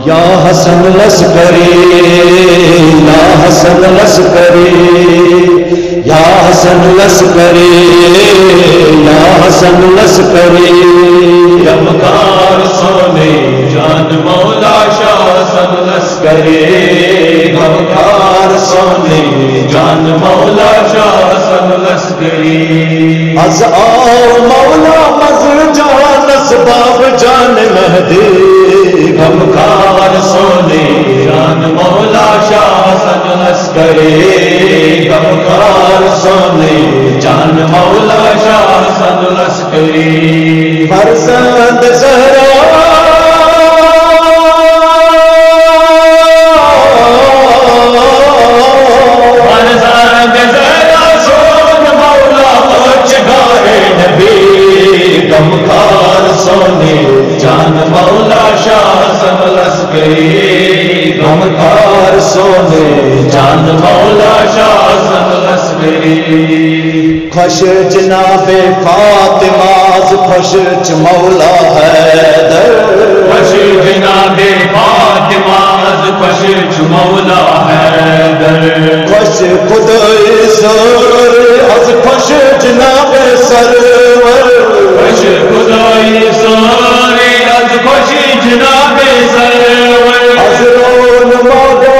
یا حسن لشکری یا حسن لشکری یا حسن لشکری یا حسن لشکری غمخوار سونے جان مولا شاہ حسن لشکری غمخوار سونے جان مولا شاہ حسن لشکری از آؤ مولا مزر جان اسباب جان مہدی غمخوار سونے جان مولا شاہ حسن لشکری غمخوار سونے جان مولا شاہ حسن لشکری فرزند زہرا غمخوار سونے جان مولا شاہ حسن لشکری غمخوار سونے جان مولا شاہ حسن لشکری خوش جناب فاطمہ خوش مولا حیدر خوش جناب فاطمہ خوش مولا حیدر خوش خدای سر از خوش جناب سرور خوش خدای ساری از خوش جناب سرور از رون مادا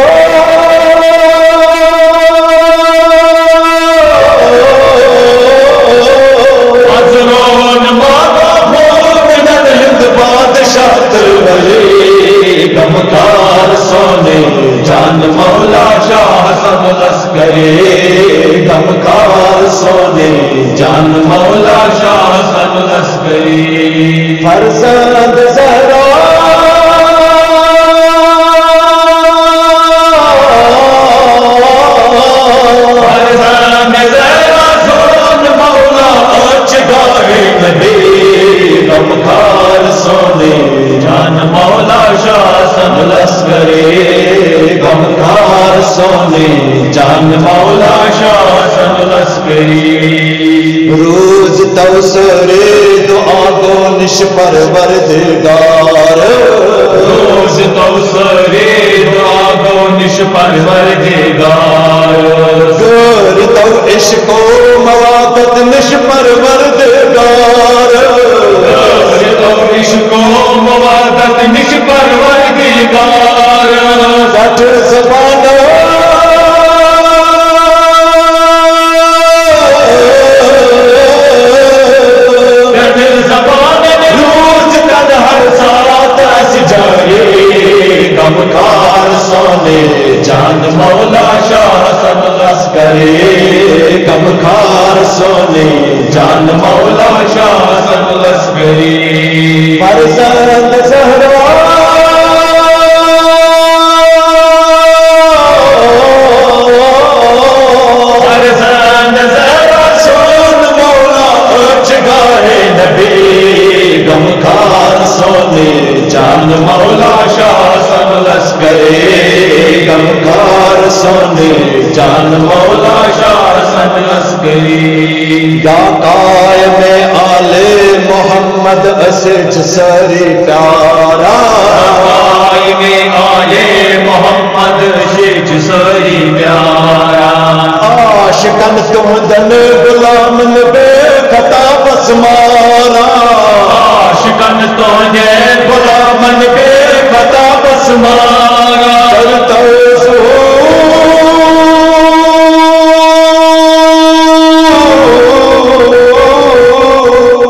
از رون مادا مومن ہند بادشاہ ترولی غمخوار سونے جان مولا شاہ حسن لشکری غمخوار سونے جان مولا شاہ حسن لشکری فرزند زہرا فرزند زہرا سون مولا چگاہے نبی غمخوار سونے جان مولا شاہ حسن لشکری غمخوار سونے جان مولا شاہ حسن لشکری روز توسر دعا گونش پروردگار روز توسر دعا گونش پروردگار گر تو عشق و موافقت نش پروردگار گر تو عشق و موافقت نش پروردگار سٹ زبانہ غمخوار سونے جان مولا شاہ حسن لشکری غمخوار سونے جان مولا شاہ حسن لشکری فرزند زہرا فرزند زہرا سون مولا چگاہے نبی غمخوار سونے جان مولا شاہ حسن لشکری غمخوار سونے جان مولا شاہ حسن لشکری یا قائم آل محمد اسج سری پیارا قائم آل محمد اسج سری پیارا عاشقن تم دن غلامن بے خطا بس مارا عاشقن تو جے غلامن بے خطا بس مارا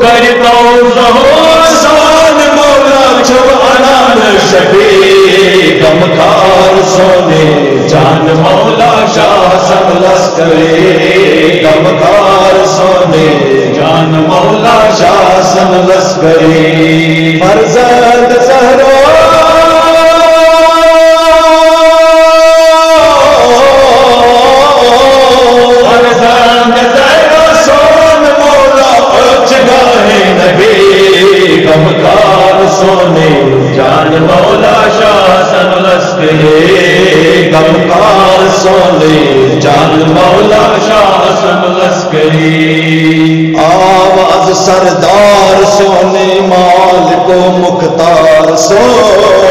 کرتا سان مولا جب انان شبی غمخوار سونے جان مولا شاہ حسن لشکری غمخوار سونے جان مولا شاہ حسن لشکری فرزند زہرا لشکری غمخوار سونے جان مولا شاہ حسن لشکری آواز سردار سونے مالک و مختار سو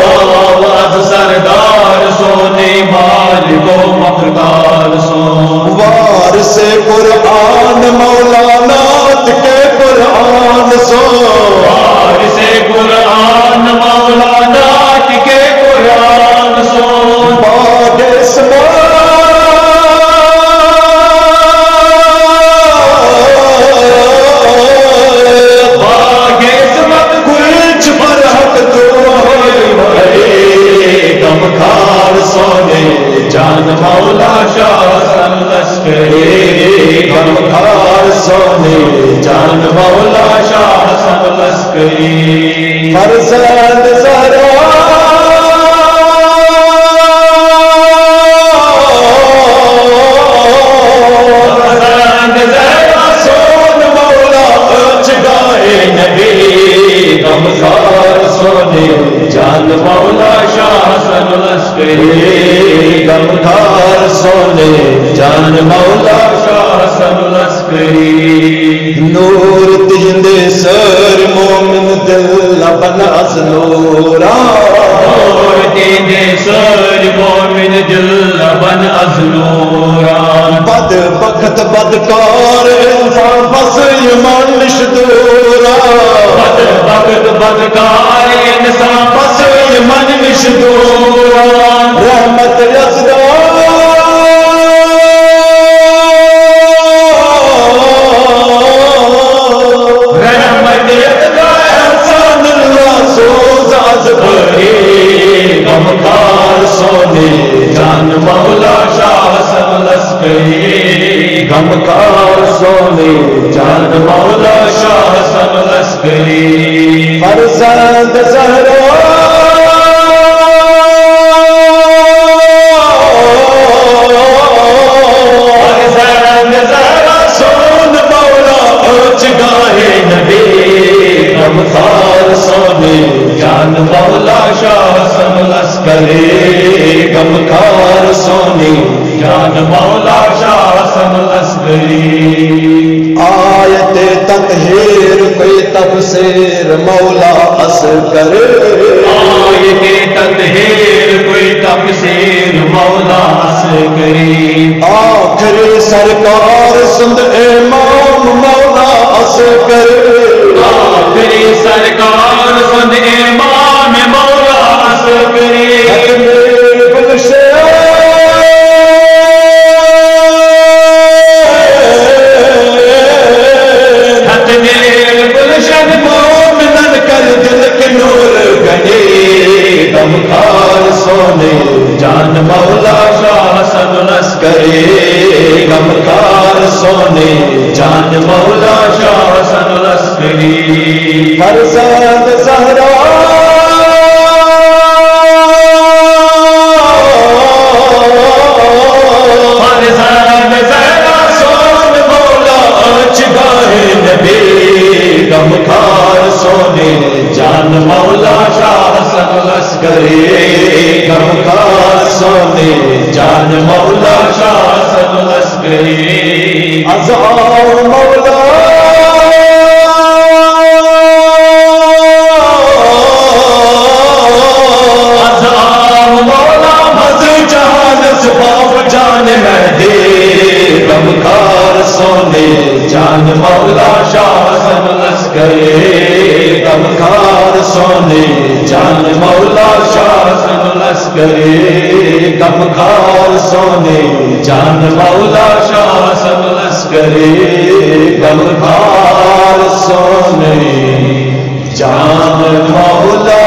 آواز سردار سونے مالک و مختار سو وارث قرآن مولانا کے قرآن سو وارث قرآن مولانا کے قرآن سو باغ عصمت گلچ برحق تو غمخوار سونے جان مولا شاہ حسن لشکری غمخوار سونے جان مولا شاہ حسن لشکری فرزند زہرا غمخوار سونے جان مولا شاہ حسن لشکری غمخوار سونے جان مولا شاہ حسن لشکری نور تیندے سر مومن دل بن از نورا نور تیندے سر مومن دل بن از نورا بد بخت بدکار انسان بس ایمان نش دورا بد بخت بدکار انسان بس ایمان نش دورا رحمت رسدار غمخوار سونے جان مولا شاہ حسن لشکری غمخوار سونے جان مولا شاہ حسن لشکری فرزند زہرا فرزند زہرا سون مولا اوچ گاہے نبی غمخوار سونے جان مولا شاہ حسن لشکری غمخوار سونے جان مولا شاہ حسن لشکری آیت تطہیر کوئی تفسیر مولا عسکر آیت تطہیر کوئی تفسیر مولا عسکری آخری سرکار سند امام مولا عسکر آخری سرکار سند امام مولا عسکری غمخوار سونے جان مولا شاہ حسن لشکری غمخوار سونے جان مولا شاہ حسن لشکری فرزند زہرا فرزند زہرا سون مولا اوچ گاہے نبی غمخوار سونے جان مولا شاہ حسن لشکری غمخوار سونے جان مولا شاہ حسن لشکری عزاء مولا عزاء مولا مز جہان سباب جان مہدی غمخوار سونے جان مولا شاہ حسن لشکری غمخوار سونے جان مولا شاہ حسن لشکری غمخوار سونے جان مولا شاہ حسن لشکری غمخوار سونے جان مولا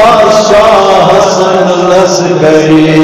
شاہ حسن لشکری